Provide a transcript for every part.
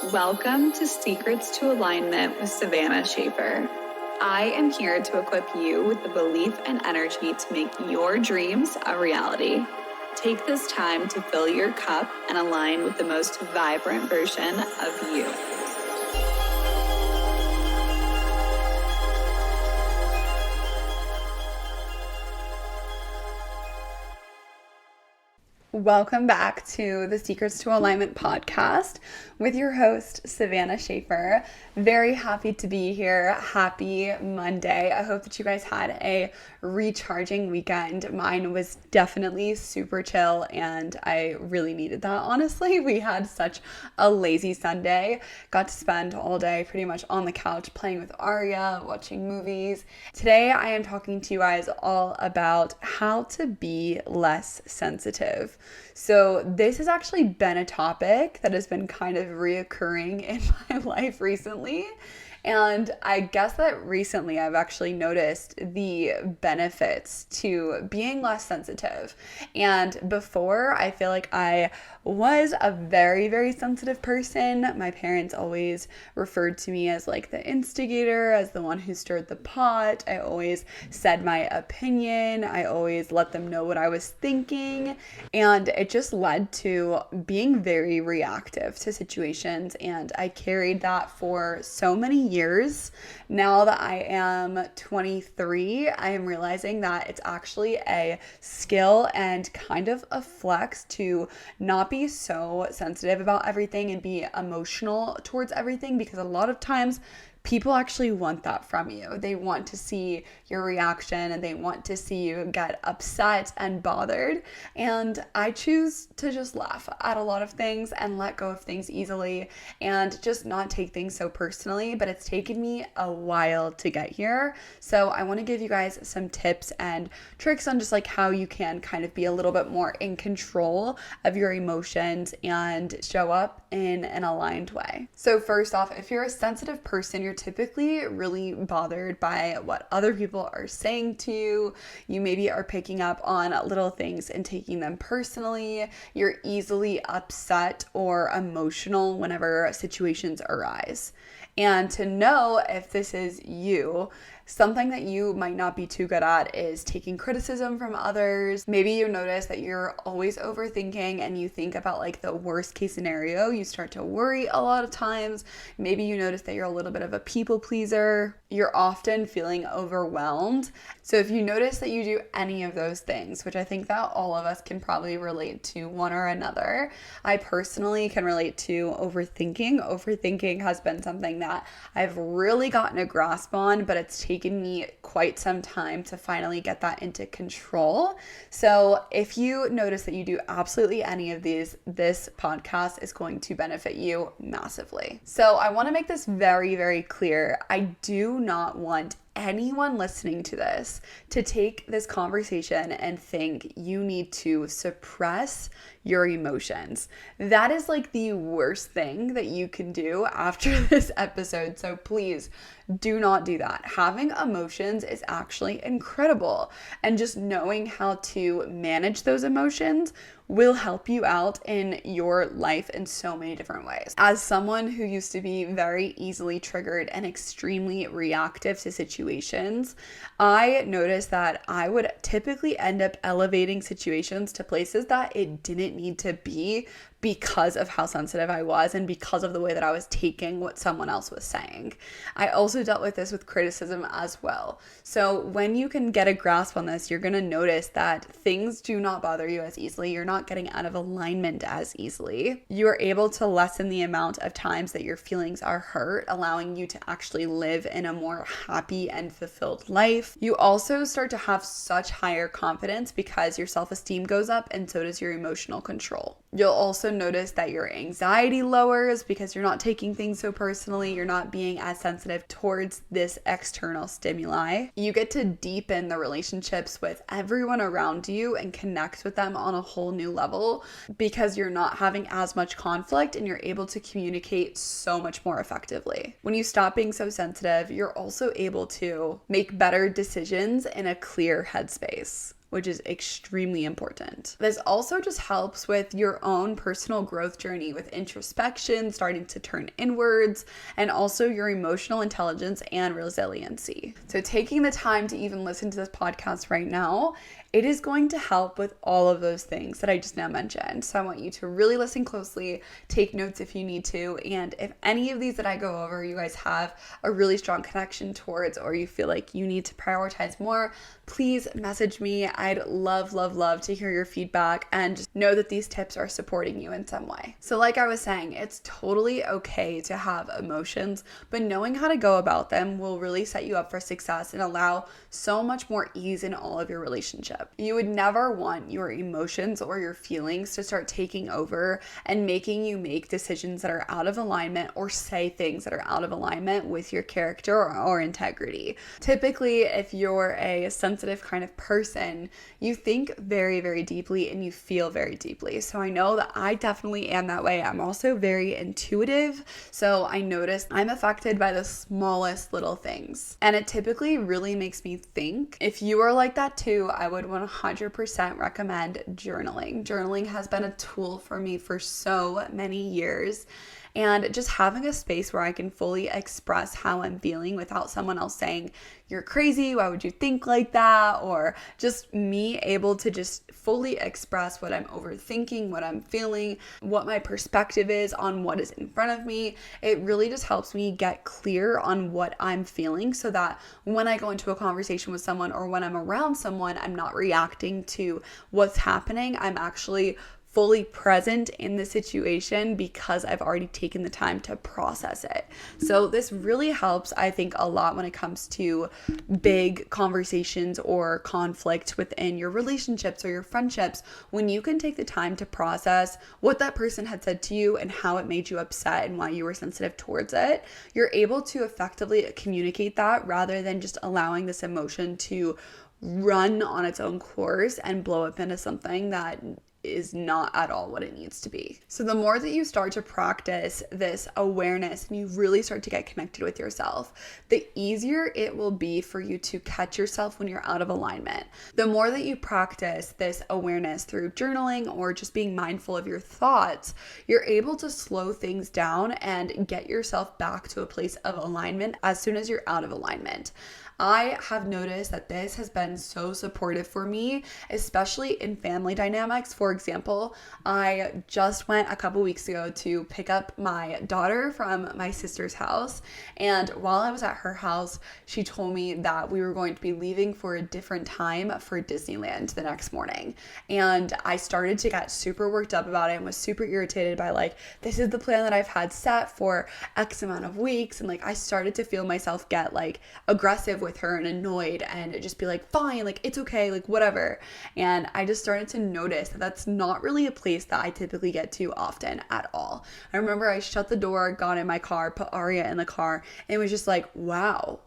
Welcome to Secrets to Alignment with Savannah Schaffer. I am here to equip you with the belief and energy to make your dreams a reality. Take this time to fill your cup and align with the most vibrant version of you. Welcome back to the Secrets to Alignment podcast with your host, Savannah Schaffer. Very happy to be here. Happy Monday. I hope that you guys had a recharging weekend. Mine was definitely super chill and I really needed that, honestly. We had such a lazy Sunday. Got to spend all day pretty much on the couch playing with Arya, watching movies. Today I am talking to you guys all about how to be less sensitive. So this has actually been a topic that has been kind of reoccurring in my life recently. And I guess that recently I've actually noticed the benefits to being less sensitive. And before, I feel like I was a very, very sensitive person. My parents always referred to me as like the instigator, as the one who stirred the pot. I always said my opinion. I always let them know what I was thinking. And it just led to being very reactive to situations. And I carried that for so many years. Now that I am 23, I am realizing that it's actually a skill and kind of a flex to not be so sensitive about everything and be emotional towards everything, because a lot of times people actually want that from you. They want to see your reaction and they want to see you get upset and bothered. And I choose to just laugh at a lot of things and let go of things easily and just not take things so personally. But it's taken me a while to get here. So I want to give you guys some tips and tricks on just like how you can kind of be a little bit more in control of your emotions and show up in an aligned way. So first off, if you're a sensitive person, you're typically really bothered by what other people are saying to you. You maybe are picking up on little things and taking them personally. You're easily upset or emotional whenever situations arise. And to know if this is you, something that you might not be too good at is taking criticism from others. Maybe you notice that you're always overthinking and you think about like the worst case scenario. You start to worry a lot of times. Maybe you notice that you're a little bit of a people pleaser. You're often feeling overwhelmed. So if you notice that you do any of those things, which I think that all of us can probably relate to one or another, I personally can relate to overthinking. Overthinking has been something that I've really gotten a grasp on, but it's taken me quite some time to finally get that into control. So if you notice that you do absolutely any of these, this podcast is going to benefit you massively. So I want to make this very, very clear. I do not want anyone listening to this to take this conversation and think you need to suppress your emotions. That is like the worst thing that you can do after this episode. So please do not do that. Having emotions is actually incredible. And just knowing how to manage those emotions will help you out in your life in so many different ways. As someone who used to be very easily triggered and extremely reactive to situations, I noticed that I would typically end up elevating situations to places that it didn't need to be because of how sensitive I was and because of the way that I was taking what someone else was saying. I also dealt with this with criticism as well. So when you can get a grasp on this, you're going to notice that things do not bother you as easily. You're not getting out of alignment as easily. You are able to lessen the amount of times that your feelings are hurt, allowing you to actually live in a more happy and fulfilled life. You also start to have such higher confidence because your self-esteem goes up and so does your emotional control. You'll also notice that your anxiety lowers because you're not taking things so personally. You're not being as sensitive towards this external stimuli. You get to deepen the relationships with everyone around you and connect with them on a whole new level because you're not having as much conflict and you're able to communicate so much more effectively. When you stop being so sensitive, you're also able to make better decisions in a clear headspace. which is extremely important. This also just helps with your own personal growth journey with introspection, starting to turn inwards, and also your emotional intelligence and resiliency. So taking the time to even listen to this podcast right now, it is going to help with all of those things that I just now mentioned. So I want you to really listen closely, take notes if you need to, and if any of these that I go over, you guys have a really strong connection towards, or you feel like you need to prioritize more, please message me. I'd love to hear your feedback and just know that these tips are supporting you in some way. So like I was saying, it's totally okay to have emotions, but knowing how to go about them will really set you up for success and allow so much more ease in all of your relationships. You would never want your emotions or your feelings to start taking over and making you make decisions that are out of alignment or say things that are out of alignment with your character or integrity. Typically, if you're a sensitive kind of person, you think very, very deeply and you feel very deeply. So I know that I definitely am that way. I'm also very intuitive. So I notice I'm affected by the smallest little things. And it typically really makes me think. If you are like that too, I would 100% recommend journaling. Journaling has been a tool for me for so many years. And just having a space where I can fully express how I'm feeling without someone else saying, you're crazy, why would you think like that? Or just me able to just fully express what I'm overthinking, what I'm feeling, what my perspective is on what is in front of me. It really just helps me get clear on what I'm feeling so that when I go into a conversation with someone or when I'm around someone, I'm not reacting to what's happening. I'm actually fully present in the situation because I've already taken the time to process it. So this really helps, I think, a lot when it comes to big conversations or conflict within your relationships or your friendships. When you can take the time to process what that person had said to you and how it made you upset and why you were sensitive towards it, you're able to effectively communicate that rather than just allowing this emotion to run on its own course and blow up into something that is not at all what it needs to be. So the more that you start to practice this awareness and you really start to get connected with yourself, the easier it will be for you to catch yourself when you're out of alignment. The more that you practice this awareness through journaling or just being mindful of your thoughts, you're able to slow things down and get yourself back to a place of alignment as soon as you're out of alignment. I have noticed that this has been so supportive for me, especially in family dynamics. For example, I just went a couple weeks ago to pick up my daughter from my sister's house. And while I was at her house, she told me that we were going to be leaving for a different time for Disneyland the next morning. And I started to get super worked up about it and was super irritated by this is the plan that I've had set for X amount of weeks. And I started to feel myself get aggressive with her and annoyed and just be fine, it's okay, whatever. And I just started to notice that that's not really a place that I typically get to often at all. I remember I shut the door, got in my car, put Aria in the car, and it was just wow,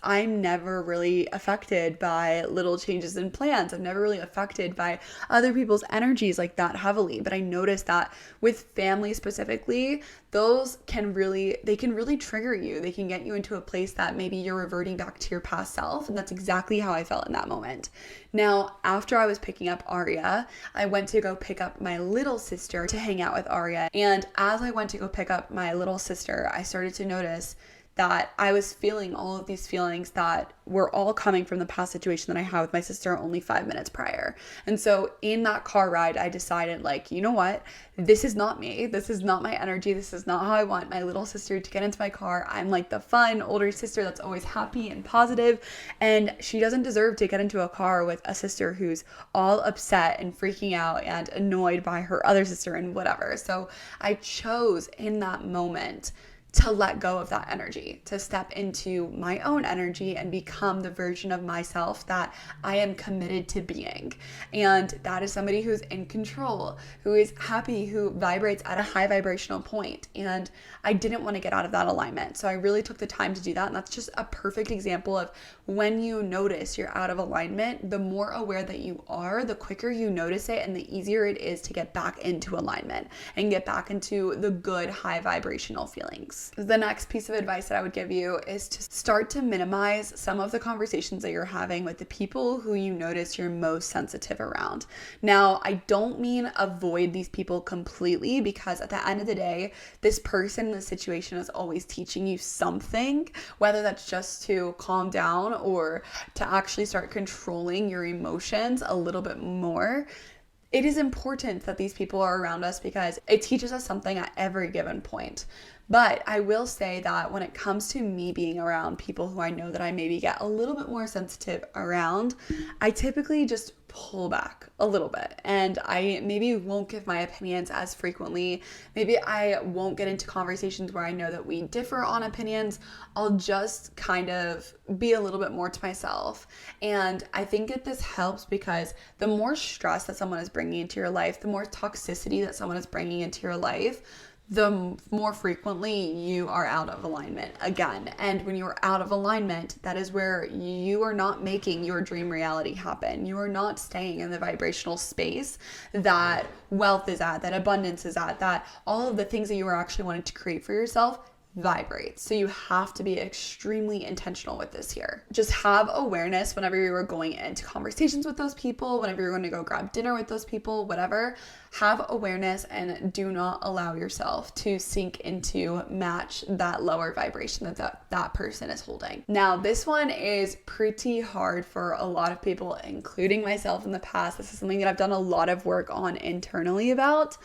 I'm never really affected by little changes in plans. I'm never really affected by other people's energies like that heavily. But I noticed that with family specifically, they can really trigger you. They can get you into a place that maybe you're reverting back to your past self. And that's exactly how I felt in that moment. Now, after I was picking up Aria, I went to go pick up my little sister to hang out with Aria. And as I went to go pick up my little sister, I started to notice that I was feeling all of these feelings that were all coming from the past situation that I had with my sister only 5 minutes prior. And so in that car ride, I decided you know what? This is not me. This is not my energy. This is not how I want my little sister to get into my car. I'm the fun older sister that's always happy and positive, and she doesn't deserve to get into a car with a sister who's all upset and freaking out and annoyed by her other sister and whatever. So I chose in that moment to let go of that energy, to step into my own energy and become the version of myself that I am committed to being. And that is somebody who's in control, who is happy, who vibrates at a high vibrational point. And I didn't want to get out of that alignment. So I really took the time to do that. And that's just a perfect example of when you notice you're out of alignment, the more aware that you are, the quicker you notice it and the easier it is to get back into alignment and get back into the good high vibrational feelings. The next piece of advice that I would give you is to start to minimize some of the conversations that you're having with the people who you notice you're most sensitive around. Now, I don't mean avoid these people completely, because at the end of the day, this person in the situation is always teaching you something, whether that's just to calm down or to actually start controlling your emotions a little bit more. It is important that these people are around us because it teaches us something at every given point. But I will say that when it comes to me being around people who I know that I maybe get a little bit more sensitive around, I typically just pull back a little bit, and I maybe won't give my opinions as frequently. Maybe I won't get into conversations where I know that we differ on opinions. I'll just kind of be a little bit more to myself. And I think that this helps because the more stress that someone is bringing into your life, the more toxicity that someone is bringing into your life, the more frequently you are out of alignment again. And when you are out of alignment, that is where you are not making your dream reality happen. You are not staying in the vibrational space that wealth is at, that abundance is at, that all of the things that you are actually wanting to create for yourself vibrates. So you have to be extremely intentional with this here. Just have awareness whenever you are going into conversations with those people, whenever you're going to go grab dinner with those people, whatever. Have awareness and do not allow yourself to sink into match that lower vibration that person is holding. Now, this one is pretty hard for a lot of people, including myself in the past. This is something that I've done a lot of work on internally about.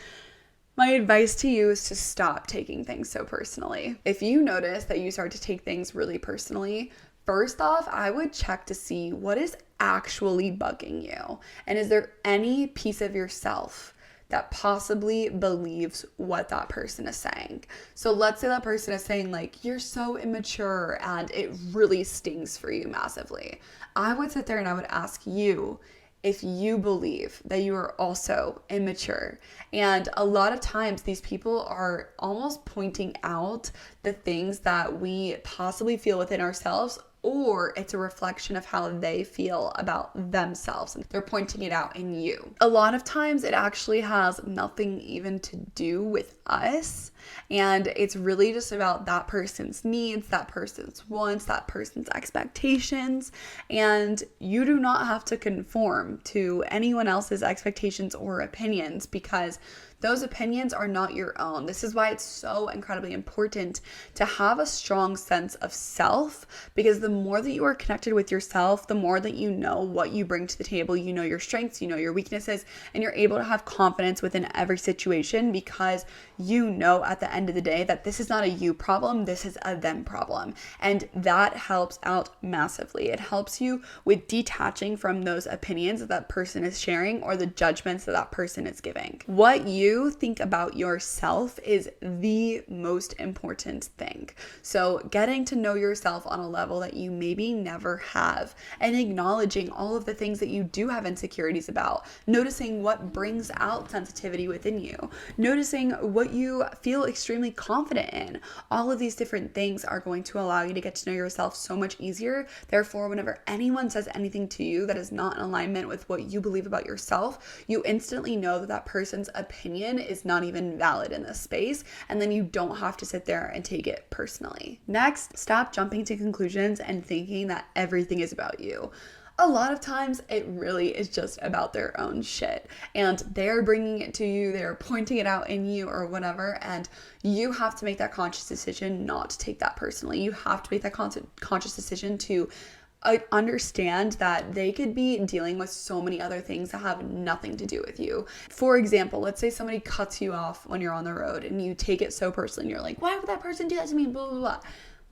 My advice to you is to stop taking things so personally. If you notice that you start to take things really personally, first off, I would check to see what is actually bugging you. And is there any piece of yourself that possibly believes what that person is saying? So let's say that person is saying like, you're so immature and it really stings for you massively. I would sit there and I would ask you if you believe that you are also immature. And a lot of times these people are almost pointing out the things that we possibly feel within ourselves, or it's a reflection of how they feel about themselves. And they're pointing it out in you. A lot of times it actually has nothing even to do with us. And it's really just about that person's needs, that person's wants, that person's expectations. And you do not have to conform to anyone else's expectations or opinions, because those opinions are not your own. This is why it's so incredibly important to have a strong sense of self, because the more that you are connected with yourself, the more that you know what you bring to the table, you know your strengths, you know your weaknesses, and you're able to have confidence within every situation, because you know at the end of the day that this is not a you problem, this is a them problem. And that helps out massively. It helps you with detaching from those opinions that that person is sharing or the judgments that that person is giving. What you think about yourself is the most important thing. So getting to know yourself on a level that you maybe never have, and acknowledging all of the things that you do have insecurities about, noticing what brings out sensitivity within you, noticing what you feel extremely confident in. All of these different things are going to allow you to get to know yourself so much easier. Therefore, whenever anyone says anything to you that is not in alignment with what you believe about yourself, you instantly know that that person's opinion is not even valid in this space, and then you don't have to sit there and take it personally. Next, stop jumping to conclusions and thinking that everything is about you. A lot of times it really is just about their own shit, and they're bringing it to you, they're pointing it out in you or whatever, and you have to make that conscious decision not to take that personally. You have to make that conscious decision to understand that they could be dealing with so many other things that have nothing to do with you. For example, let's say somebody cuts you off when you're on the road and you take it so personally and you're like, why would that person do that to me? Blah, blah, blah.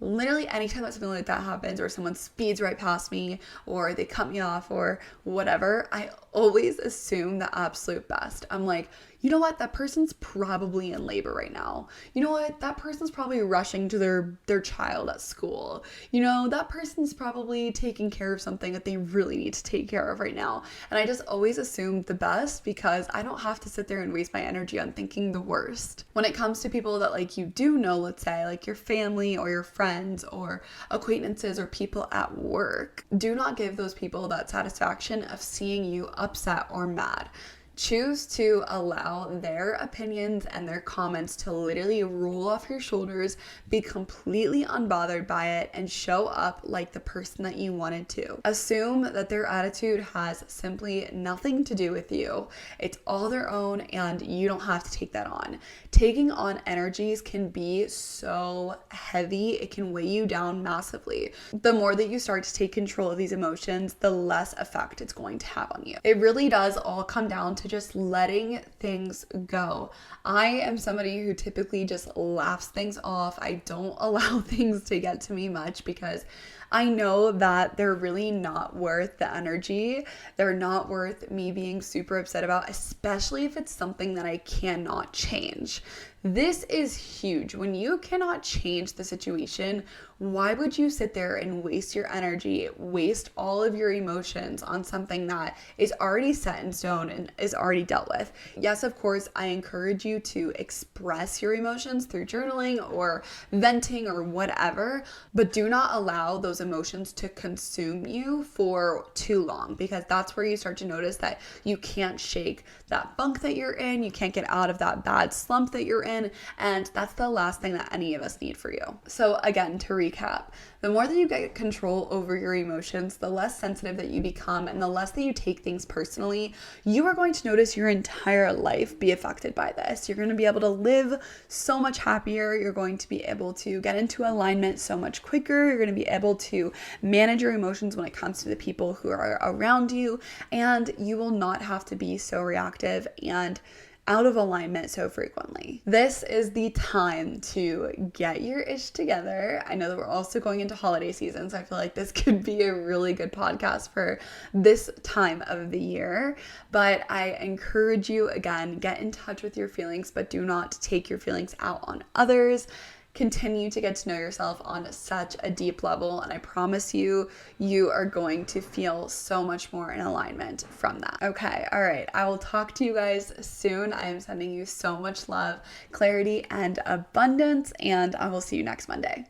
Literally anytime that something like that happens, or someone speeds right past me, or they cut me off or whatever, I always assume the absolute best. I'm like, you know what? That person's probably in labor right now. You know what? That person's probably rushing to their child at school. You know, that person's probably taking care of something that they really need to take care of right now. And I just always assume the best, because I don't have to sit there and waste my energy on thinking the worst. When it comes to people that like you do know, let's say like your family or your friends or acquaintances or people at work, do not give those people that satisfaction of seeing you upset or mad. Choose to allow their opinions and their comments to literally roll off your shoulders, be completely unbothered by it, and show up like the person that you wanted to. Assume that their attitude has simply nothing to do with you. It's all their own, and you don't have to take that on. Taking on energies can be so heavy. It can weigh you down massively. The more that you start to take control of these emotions, the less effect it's going to have on you. It really does all come down to just letting things go. I am somebody who typically just laughs things off. I don't allow things to get to me much because I know that they're really not worth the energy. They're not worth me being super upset about, especially if it's something that I cannot change. This is huge. When you cannot change the situation, why would you sit there and waste your energy, waste all of your emotions on something that is already set in stone and is already dealt with? Yes, of course, I encourage you to express your emotions through journaling or venting or whatever, but do not allow those emotions to consume you for too long, because that's where you start to notice that you can't shake that funk that you're in, you can't get out of that bad slump that you're in, and that's the last thing that any of us need for you. So again, to recap, the more that you get control over your emotions, the less sensitive that you become, and the less that you take things personally, you are going to notice your entire life be affected by this. You're going to be able to live so much happier. You're going to be able to get into alignment so much quicker. You're going to be able to manage your emotions when it comes to the people who are around you, and you will not have to be so reactive and out of alignment so frequently. This is the time to get your ish together. I know that we're also going into holiday season, so I feel like this could be a really good podcast for this time of the year. But I encourage you, again, get in touch with your feelings, but do not take your feelings out on others. Continue to get to know yourself on such a deep level, and I promise you, you are going to feel so much more in alignment from that. Okay, all right, I will talk to you guys soon. I am sending you so much love, clarity, and abundance, and I will see you next Monday.